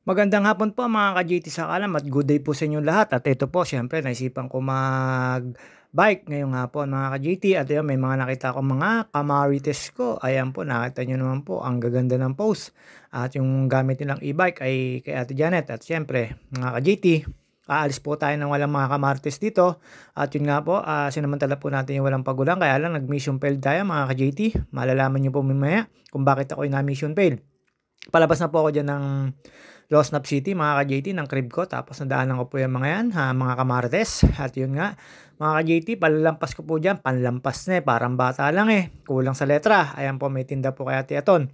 Magandang hapon po mga ka-GT sa kalam at good day po sa inyong lahat. At ito po, siyempre, naisipan ko mag-bike ngayong hapon mga ka-GT. At yun, may mga nakita ko mga kamarites ko. Ayan po, nakita nyo naman po, ang gaganda ng post. At yung gamit nilang e-bike ay kay Ate Janet. At siyempre, mga ka-GT, aalis po tayo ng walang mga kamarites dito. At yun nga po, sinamantala po natin yung walang pagulang. Kaya lang, nag-mission failed tayo mga ka-GT. Malalaman nyo po mamaya kung bakit ako yung na-mission failed. Palabas na po ako dyan ng Losnap City mga ka-JT ng crib ko, tapos nadaanan ko po yung mga yan, mga kamarites. At yun nga mga ka-JT, palalampas ko po dyan, panlampas na parang bata lang kulang sa letra. Ayan po, may tinda po kay Ate Aton.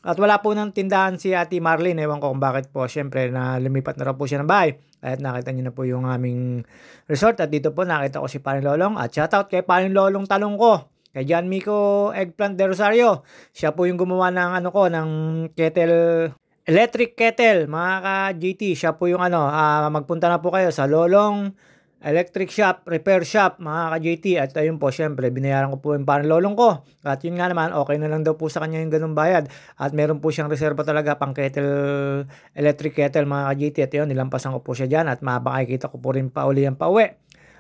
At wala po ng tindahan si Ate Marlene, ewan ko kung bakit po, syempre na lumipat na raw po siya ng bahay. At nakita niyo na po yung aming resort. At dito po nakita ko si Paring Lolong, at shoutout kay Paring Lolong Talong ko, kay John Mico Eggplant de Rosario. Siya po yung gumawa ng ng kettle, electric kettle, mga ka-GT. Siya po yung magpunta na po kayo sa Lolong Electric Shop, Repair Shop, mga ka-GT. At ayun po, syempre, binayaran ko po yung parang lolong ko. At yun nga naman, okay na lang daw po sa kanya yung ganung bayad. At meron po siyang reserva talaga pang kettle, electric kettle, mga ka-GT. At yun, nilampasan ko po siya dyan. At makikita ko po rin pa uli yan pa uwi.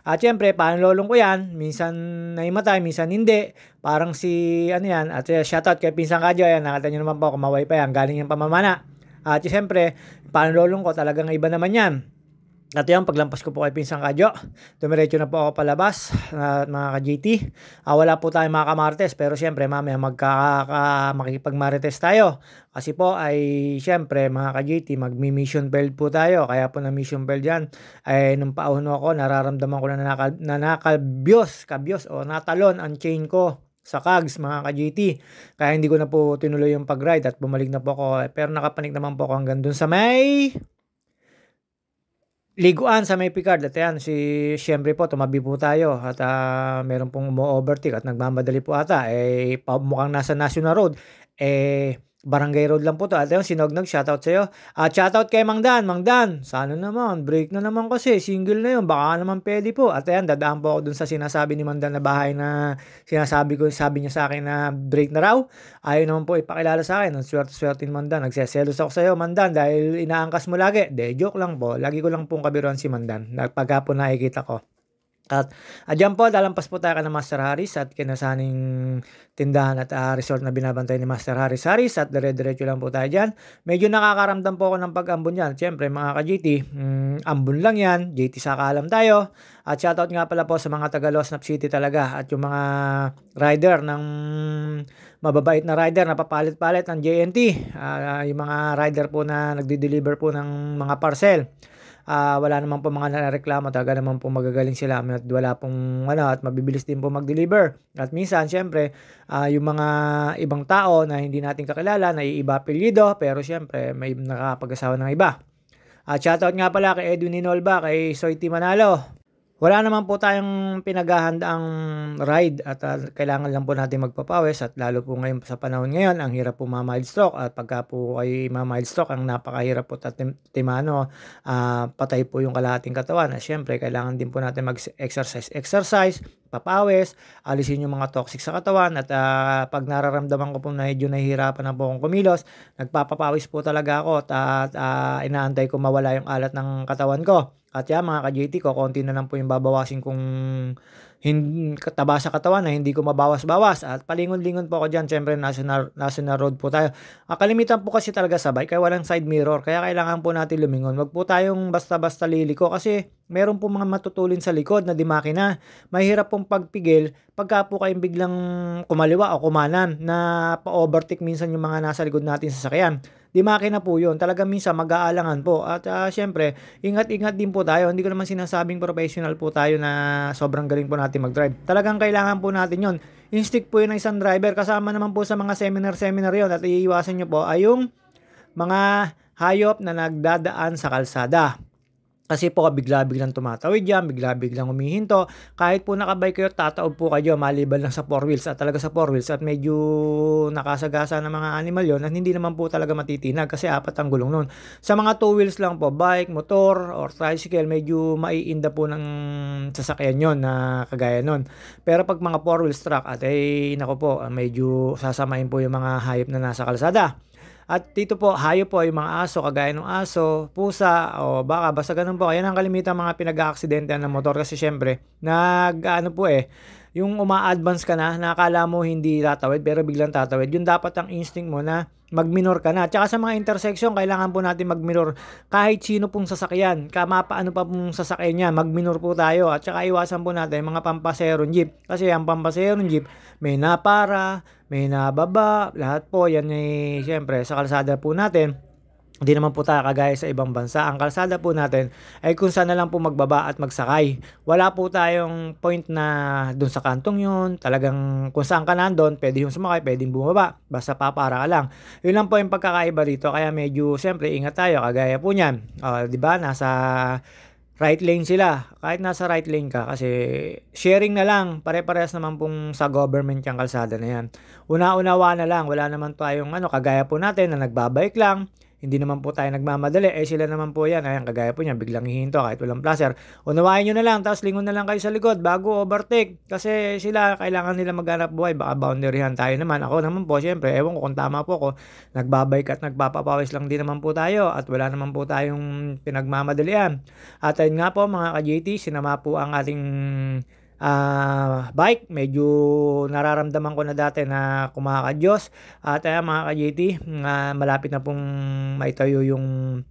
At syempre, parang lolong ko yan. Minsan naimatay, minsan hindi. Parang si, yan. At shoutout kay Pinsang Kadyo. Ayan, nakita nyo naman po, kumaway pa yan. Galing yung pamamana. At siyempre, parang lolong ko, talagang iba naman yan. At yung paglampas ko po kay Pinsang Kadyo, dumiretso na po ako palabas, mga ka-GT. Wala po tayong mga kamartes, pero siyempre mamaya makikipagmarites tayo. Kasi po ay siyempre mga ka-GT, magmi-mission build po tayo. Kaya po na mission build yan, ay nung pauno ako, nararamdaman ko na kabyos o natalon ang chain ko sa Kags, mga ka-GT. Kaya hindi ko na po tinuloy yung pag-ride at bumalik na po ako. Pero nakapanik naman po ako hanggang dun sa may liguan, sa may Picard. At yan, siyempre po, tumabi po tayo. At meron pong umo-overtake at nagmamadali po ata. Mukhang nasa National Road. Barangay Road lang po to. At yun, Sinognog, shoutout sa'yo. At shoutout kay Mang Dan. Mang Dan, sana naman, break na naman kasi. Single na yun, baka naman pwede po. At ayan, dadaan po ako dun sa sinasabi ni Mang Dan na bahay na sabi niya sa akin na break na raw. Ayaw naman po ipakilala sa akin. Ang swerte ni Mang Dan. Nagseselos ako sa'yo, Mang Dan, dahil inaangkas mo lagi. Joke lang po. Lagi ko lang pong kabiruan si Mang Dan. Pagka po nakikita ko. At dyan po, lalampas po tayo ka ng Master Harris at kinasaning tindahan at resort na binabantay ni Master Harris at dire-diretso lang po tayo dyan. Medyo nakakaramdam po ako ng pag-ambon dyan. Siyempre mga ka-GT, ambon lang yan, JT sa kaalam tayo. At shoutout nga pala po sa mga taga Losnap City talaga at yung mga rider ng mababait na rider na papalit-palit ng JNT. Yung mga rider po na nagde-deliver po ng mga parcel. Wala naman po mga nareklamo, talaga naman po magagaling sila at wala pong at mabibilis din po mag-deliver. At minsan syempre yung mga ibang tao na hindi natin kakilala, na iiba apelyido, pero syempre may nakapag-asawa ng iba. At shoutout nga pala kay Edwin Inolba, kay Soiti Manalo. Wala naman po tayong pinaghahandaang ride at kailangan lang po natin magpapawis at lalo po ngayon sa panahon ngayon, ang hirap po ma-mild stroke at pagka po ay ma-mild stroke, ang napakahirap po timano, patay po yung kalahating katawan. At syempre, kailangan din po natin mag-exercise, papawis, alisin yung mga toxic sa katawan at pag nararamdaman ko po na medyo nahihirapan na po akong kumilos, nagpapapawis po talaga ako at inaantay ko mawala yung alat ng katawan ko. At yan mga ka-JT ko, konti na lang po yung babawasin kung taba sa katawan na hindi ko mabawas-bawas. At palingon-lingon po ako dyan. Siyempre, national road po tayo. Kalimitan po kasi talaga sa bike, kaya walang side mirror. Kaya kailangan po natin lumingon. Wag po tayong basta-basta liliko kasi meron po mga matutulin sa likod na di makina. Mahirap pong pagpigil pagka po kayong biglang kumaliwa o kumanan na pa-overtake minsan yung mga nasa likod natin sa sasakyan. Di makina po yun. Talagang minsan mag-aalangan po. At syempre, ingat-ingat din po tayo. Hindi ko naman sinasabing professional po tayo na sobrang galing po natin mag-drive. Talagang kailangan po natin yun. Instinct po yun ng isang driver. Kasama naman po sa mga seminar yun. At iiwasan nyo po ay yung mga hayop na nagdadaan sa kalsada. Kasi po bigla-biglang tumatawid yan, bigla-biglang humihinto. Kahit po nakabike kayo, tataob po kayo maliban lang sa 4 wheels at talaga sa 4 wheels at medyo nakasagasa ng mga animal yon at hindi naman po talaga matitinag kasi apat ang gulong nun. Sa mga 2 wheels lang po, bike, motor, or tricycle, medyo maiinda po ng sasakyan yon na kagaya nun. Pero pag mga 4 wheels truck at nako po, medyo sasamain po yung mga hayop na nasa kalsada. At dito po, hayop po yung mga aso, kagaya ng aso, pusa, o baka, basta ganun po. Ayan ang kalimitan mga pinag-aaksidente ng motor kasi syempre, ano po yung uma-advance ka na, nakakala mo hindi tatawid pero biglang tatawid. Yun dapat ang instinct mo na mag-minor ka na. Tsaka sa mga intersection, kailangan po natin mag-minor kahit sino pong sasakyan. Paano pa pong sasakyan niya, mag-minor po tayo. At tsaka iwasan po natin mga pampaserong jeep. Kasi ang pampaserong jeep, may napara, may nababa, lahat po yan siyempre sa kalsada po natin. Hindi naman po tayo kagaya sa ibang bansa. Ang kalsada po natin ay kung saan na lang po magbaba at magsakay. Wala po tayong point na dun sa kantong yun. Talagang kung saan ka nandun, pwede yung sumakay, pwedeng bumaba. Basta papara ka lang. Yun lang po yung pagkakaiba dito. Kaya medyo, siyempre, ingat tayo. Kagaya po niyan. Di ba? Nasa right lane sila. Kahit nasa right lane ka. Kasi sharing na lang. Pare-parehas naman pong sa government yung kalsada na yan. Una-unawa na lang. Wala naman tayong kagaya po natin na nagbabike lang. Hindi naman po tayo nagmamadali. Sila naman po yan. Ayan, kagaya po niya, biglang hihinto kahit walang placer. Unawain nyo na lang, tapos lingon na lang kayo sa likod bago overtake. Kasi sila, kailangan nila maghanap buhay. Baka boundaryhan tayo naman. Ako naman po, syempre, ewan ko kung tama po ako. Nagbabike at nagpapapawis lang din naman po tayo. At wala naman po tayong pinagmamadalian. At ayun nga po, mga ka-JT, sinama po ang ating bike. Medyo nararamdaman ko na dati na kumakadyos. At mga ka-JT, malapit na pong maitayo yung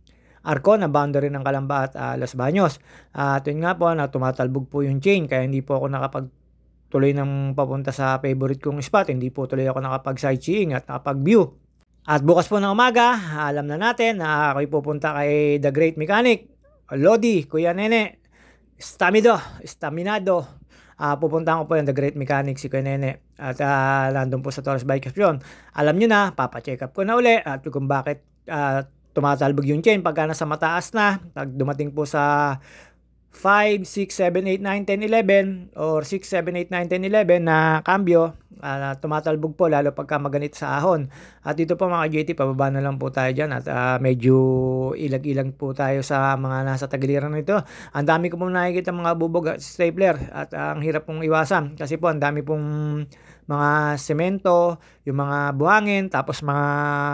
arko na boundary ng Calamba at Los Baños. At yun nga po na tumatalbog po yung chain kaya hindi po ako nakapagtuloy ng papunta sa favorite kong spot. Hindi po tuloy ako nakapag sightseeing at nakapag view. At bukas po ng umaga, alam na natin na ako'y pupunta kay The Great Mechanic, Lodi, Kuya Nene, Staminado. Pupuntahan ko po yung The Great Mechanic, si Kuya Nene. At nandun po sa Torres Bike Shop yun. Alam nyo na, papacheck up ko na uli at kung bakit tumatalbog yung chain pagka nasa mataas na. Pag dumating po sa 5, 6, 7, 8, 9, 10, 11 or 6, 7, 8, 9, 10, 11 na cambio, tumatalbog po lalo pagka maganit sa ahon. At dito po mga JT, pababa na lang po tayo dyan at medyo ilag-ilag po tayo sa mga nasa tagiliran nito. Ang dami ko pong nakikita mga bubog at stapler at ang hirap pong iwasan kasi po ang dami pong mga semento, yung mga buhangin, tapos mga,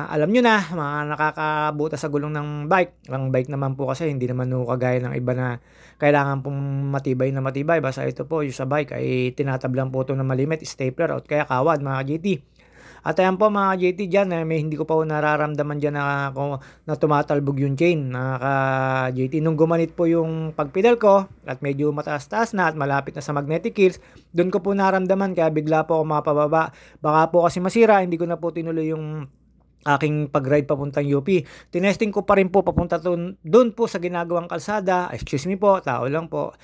alam nyo na, mga nakakabuta sa gulong ng bike. Ang bike naman po kasi hindi naman kagaya ng iba na kailangan pong matibay na matibay. Basta ito po, yung sa bike ay tinatablang po ito ng malimit, stapler at kaya kawad mga GT. At ayan po mga JT dyan, may hindi ko pa po nararamdaman dyan na tumatalbog yung chain. JT, nung gumanit po yung pagpedal ko at medyo mataas-taas na at malapit na sa magnetic hills, doon ko po naramdaman kaya bigla po ako mapababa. Baka po kasi masira, hindi ko na po tinuloy yung aking pag-ride papuntang UP. Tinesting ko pa rin po papunta doon po sa ginagawang kalsada. Excuse me po, tao lang po.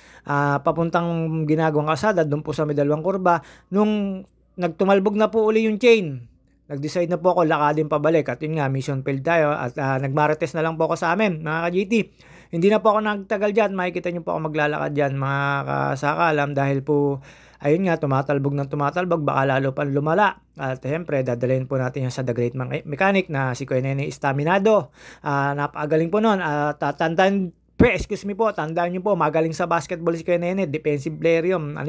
Papuntang ginagawang kalsada, doon po sa may dalawang kurba. Nung nagtumalbog na po uli yung chain, nag-decide na po ako lakadin pabalik at yun nga, mission failed tayo at nagmarites na lang po ako sa amin mga ka-GT. Hindi na po ako nagtagal dyan, makikita nyo po ako maglalakad dyan mga kasakalam dahil po ayun nga, tumatalbog, baka lalo pa lumala. At siyempre, dadalhin po natin yan sa The Great Mechanic na si Kuya Nene Staminado. Napakagaling po nun. Excuse me po, tandaan nyo po, magaling sa basketball si Kuya Nene, defensive player yun,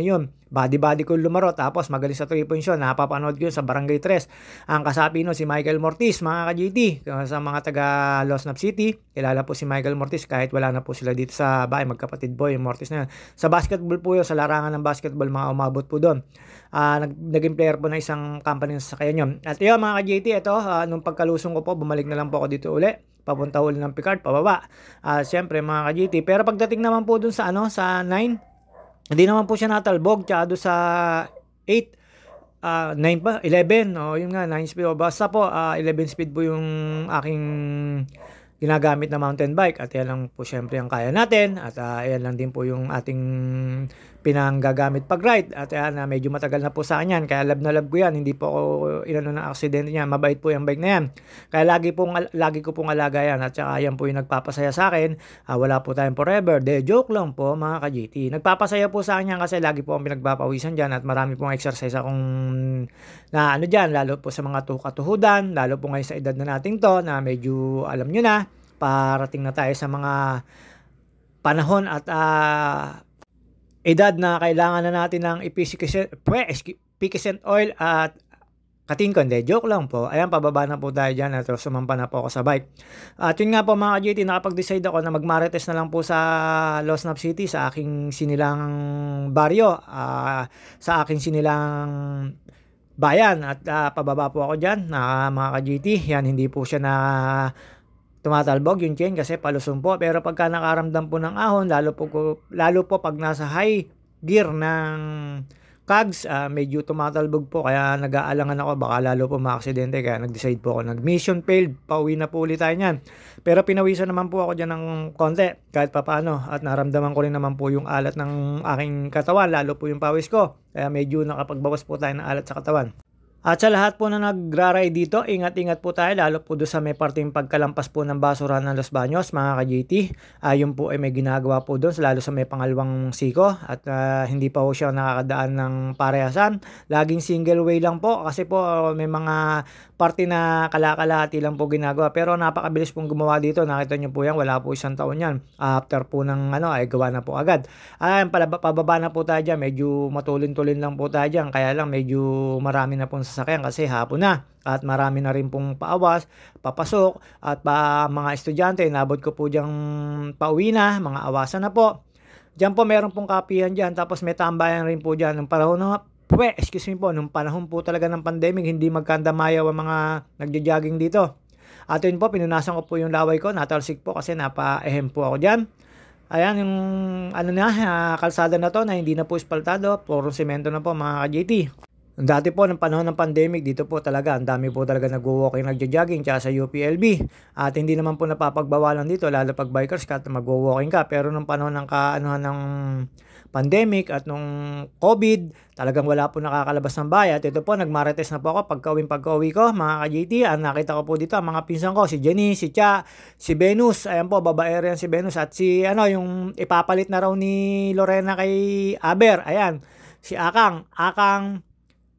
body ko lumaro, tapos magaling sa 3-point shot, napapanood ko yun sa Barangay 3. Ang kasapi no, si Michael Mortis, mga ka-GT, sa mga taga Losnap City, kilala po si Michael Mortis, kahit wala na po sila dito sa bahay, magkapatid boy, yung Mortis na yun. Sa basketball po yun, sa larangan ng basketball, mga umabot po doon. Naging player po na isang company sa sasakyan yun. At yun mga ka-GT, ito, nung pagkalusong ko po, bumalik na lang po ako dito uli. Papunta uli ng Picard, pababa. Siyempre mga ka-GT. Pero pagdating naman po dun sa sa 9, hindi naman po siya natalbog. Tsaka doon sa 8, 9 pa, 11. Yun nga, 9 speed. Basta po, 11 speed po yung aking ginagamit na mountain bike. At yan lang po siyempre ang kaya natin. At yan lang din po yung ating pinanggagamit pag-ride. At yan, medyo matagal na po sa akin yan. Kaya love na love ko yan. Hindi po ako inano ng aksidente niya. Mabait po yung bike na yan. Kaya lagi ko pong alaga yan. At saka yan po yung nagpapasaya sa akin. Wala po tayong forever. Joke lang po mga ka-GT. Nagpapasaya po sa akin yan kasi lagi po akong pinagpapawisan dyan. At marami pong exercise akong na dyan. Lalo po sa mga katuhudan. Lalo po ngayon sa edad na nating to na medyo alam nyo na. Parating na tayo sa mga panahon at edad na kailangan na natin ng efficient oil at katingin ko, hindi, joke lang po. Ayan, pababa na po tayo diyan at sumampa na po ako sa bike. At yun nga po mga ka-GT, nakapag-decide ako na mag-marites na lang po sa Losnap City, sa aking sinilang baryo, sa aking sinilang bayan at pababa po ako diyan na mga ka-GT. Yan, hindi po siya na tumatalbog yung chain kasi palusong po. Pero pagka nakaramdam po ng ahon, lalo po pag nasa high gear ng cogs, medyo tumatalbog po, kaya nag-aalangan ako baka lalo po maaksidente, kaya nag-decide po ako, nag-mission failed, pauwi na po ulit tayo niyan. Pero pinawisan naman po ako diyan ng konti kahit papaano at naramdaman ko rin naman po yung alat ng aking katawan, lalo po yung pawis ko, kaya medyo nakapagbawas po tayo ng alat sa katawan. At sa lahat po na nagra-ride dito, ingat-ingat po tayo lalo po doon sa may parteng pagkalampas po ng basurahan ng Los Baños mga ka-GT. Yun po ay may ginagawa po doon lalo sa may pangalawang siko at hindi pa po siya nakakadaan ng parehasan. Laging single way lang po kasi po may mga parte na kalakalahati lang po ginagawa, pero napakabilis pong gumawa dito. Nakita nyo po yan, wala po isang taon yan. After po ng ay gawa na po agad. Pababa na po tayo dyan, medyo matulin-tulin lang po tayo dyan, kaya lang medyo marami na pong sasakyan kasi hapon na at marami na rin pong paawas, papasok at mga estudyante, nabot ko po dyang pauwi na, mga awasan na po. Diyan po meron pong kapihan dyan, tapos may tambayan rin po dyan. Nung panahon nung panahon po talaga ng pandemic, hindi magkandamayaw ang mga nagja-jogging dito. At yun po, pinunasan ko po yung laway ko, natalsik po kasi napa-ehem po ako dyan. Ayan yung kalsada na to na hindi na po espaltado, puro semento na po mga ka-GT. Dati po, ng panahon ng pandemic, dito po talaga, ang dami po talaga nagwo-walking, nagja-jogging, tsaka sa UPLB. At hindi naman po napapagbawalan dito, lalo pag bikers ka, magwo-walking ka. Pero nung panahon ng ng pandemic at nung COVID, talagang wala po nakakalabas ng bayat. Ito po, nagmarites na po ako pagka-uwi ko, mga ka-GT. Nakita ko po dito, ang mga pinsan ko, si Jenny, si Cha, si Venus. Ayan po, babae rin si Venus. At si, yung ipapalit na raw ni Lorena kay Aber. Ayan, si Akang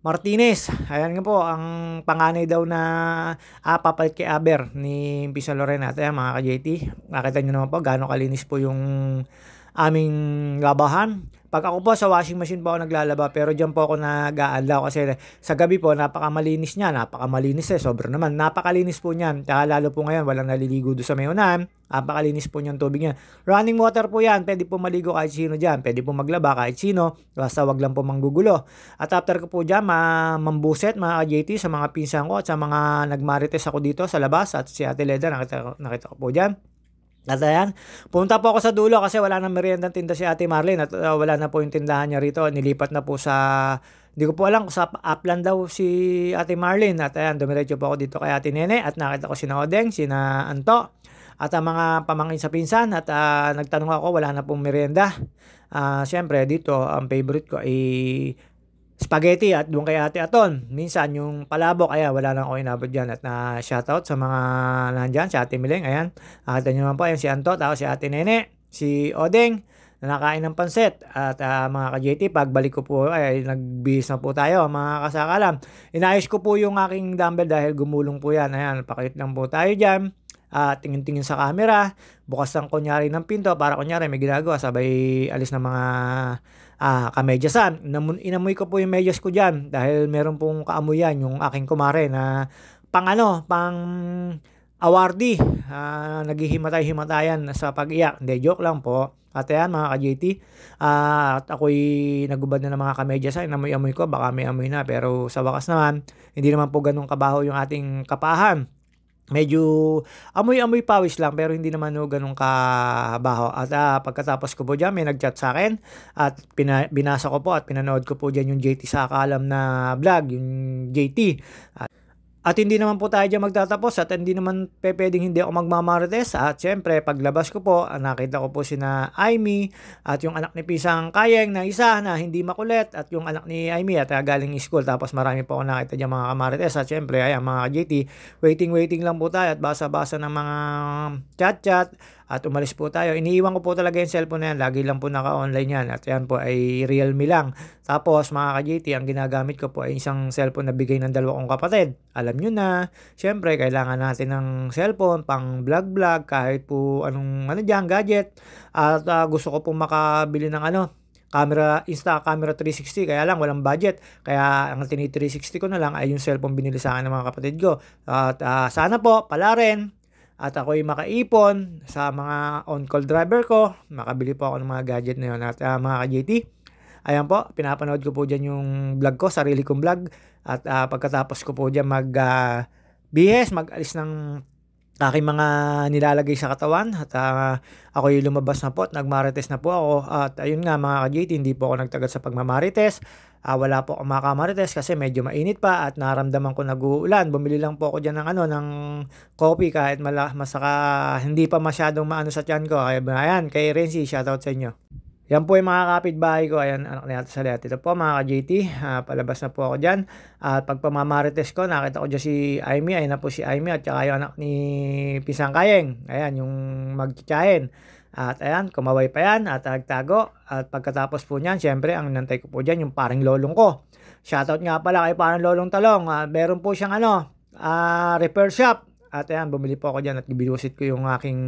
Martinez. Ayan nga po, ang panganay daw na papalit kay Aber ni Pisa Lorena. At ayan mga ka-JT, nakita nyo naman po gaano kalinis po yung aming labahan. Pag ako po sa washing machine po ako naglalaba, pero dyan po ako nag-aalaw kasi sa gabi po napakamalinis niya, sobra naman, napakalinis po niyan. Kaya lalo po ngayon walang naliligo doon sa may unahan, napakalinis po niyan tubig niya. Running water po yan, pwede po maligo kahit sino dyan, pwede po maglaba kahit sino, basta wag lang po manggugulo. At after ko po dyan, mambuset mga ka-JT sa mga pinsan ko at sa mga nagmarites ako dito sa labas at si Ate Leda, nakita ko po dyan. At ayan, punta po ako sa dulo kasi wala nang meriendang tinda si Ate Marlene at wala na po yung tindahan niya rito. Nilipat na po sa, hindi ko po alam kung sa Upland daw si Ate Marlene. At ayan, dumiretso po ako dito kay Ate Nene at nakita ko sina Odeng, sina Anto at ang mga pamangkin sa pinsan at nagtanong ako, wala na pong merienda. Siyempre dito, ang favorite ko ay spaghetti at doon kay Ate Aton. Minsan yung palabok, ayan, wala lang ako inabot dyan. At shoutout sa mga nandyan, si Ate Mileng, ayan. Nakita nyo naman po, ayan si Anto, tapos si Ate Nene, si Odeng, na nakain ng pansit. At mga ka-JT, pagbalik ko po, ay nagbihis na po tayo, mga kasakalam. Inayos ko po yung aking dumbbell dahil gumulong po yan. Ayan, pakit lang po tayo dyan. Tingin-tingin sa camera, bukas lang kunyari ng pinto para kunyari may ginagawa, sabay alis ng mga kamedyasan. Inamoy ko po yung medyas ko dyan dahil meron pong kaamuyan yung aking kumare na pang awardee, naghihimatay-himatayan sa pag-iyak. Hindi, joke lang po. At ayan mga ka-JT, at ako'y nagubad na ng mga kamedyasan, inamoy-amoy ko, baka may amoy na, pero sa wakas naman, hindi naman po ganun kabaho yung ating kapahan. Medyo amoy-amoy pawis lang pero hindi naman ganun kabaho. At pagkatapos ko po dyan, may nag-chat sa akin at binasa ko po at pinanood ko po dyan yung JT sa Akalam na vlog, yung JT. At hindi naman po tayo dyan magtatapos at hindi naman pwedeng hindi ako magmamarites. At syempre, paglabas ko po, nakita ko po sina Aimee at yung anak ni Pisang Kayeng na isa na hindi makulit at yung anak ni Aimee at galing school. Tapos marami po ako nakita dyan mga kamarites. At syempre, ayan mga JT, waiting lang po tayo at basa-basa ng mga chat-chat. At umalis po tayo. Iniiwan ko po talaga yung cellphone na yan. Lagi lang po naka-online yan. At yan po ay Realme lang. Tapos mga ka-JT, ang ginagamit ko po ay isang cellphone na bigay ng dalawa kong kapatid. Alam nyo na, syempre kailangan natin ng cellphone pang vlog-vlog kahit po anong dyan, gadget. At gusto ko po makabili ng camera, Insta Camera 360, kaya lang walang budget. Kaya ang tini-360 ko na lang ay yung cellphone binili sa akin ng mga kapatid ko. At sana po pala rin at ako'y makaipon sa mga on-call driver ko, makabili po ako ng mga gadget na yun. At mga ka-JT, ayan po, pinapanood ko po dyan yung vlog ko, sarili kong vlog. At pagkatapos ko po dyan mag-BS, mag-alis ng aking mga nilalagay sa katawan. At ako'y lumabas na po at nagmarites na po ako. At ayun nga mga ka-JT, hindi po ako nagtagal sa pagmamarites. Wala po akong makamarites kasi medyo mainit pa at naramdaman ko nag-uulan. Bumili lang po ako dyan ng coffee kahit masaka hindi pa masyadong maano sa tiyan ko. Kaya ayan, kay Renzi, shoutout sa inyo. Yan po yung mga kapitbahay ko. Ayan, anak ni Ate Salet. Ito po mga ka-JT, palabas na po ako dyan. At pag pamamarites ko, nakita ko dyan si Aimee. Ayan na po si Aimee at saka yung anak ni Pisang Kayeng. Ayan, yung magtitsahin. At ayan, kumaway pa yan at nagtago. At pagkatapos po niyan, syempre, ang nantay ko po dyan, yung paring lolong ko. Shoutout nga pala kay paring lolong Talong. Meron po siyang repair shop. At ayan, bumili po ako dyan at binusit ko yung aking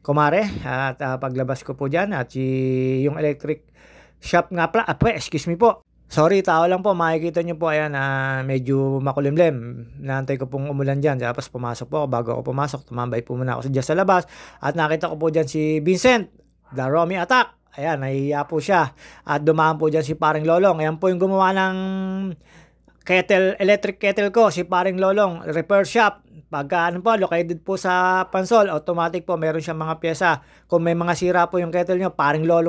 kumare. At paglabas ko po dyan at yung electric shop nga pala. Excuse me po. Sorry, tao lang po. Makikita nyo po, ayan, medyo makulimlim. Naantay ko pong umulan dyan. Tapos pumasok po ako. Bago ako pumasok, tumambay po muna ako sa labas. At nakita ko po dyan si Vincent, the Romy Attack. Ayan, nahihiya po siya. At dumaan po dyan si paring Lolong. Ayan po yung gumawa ng electric kettle ko, si paring Lolong, repair shop. Pagka located po sa Pansol, automatic po, meron siyang mga pyesa. Kung may mga sira po yung kettle nyo, paring Lolong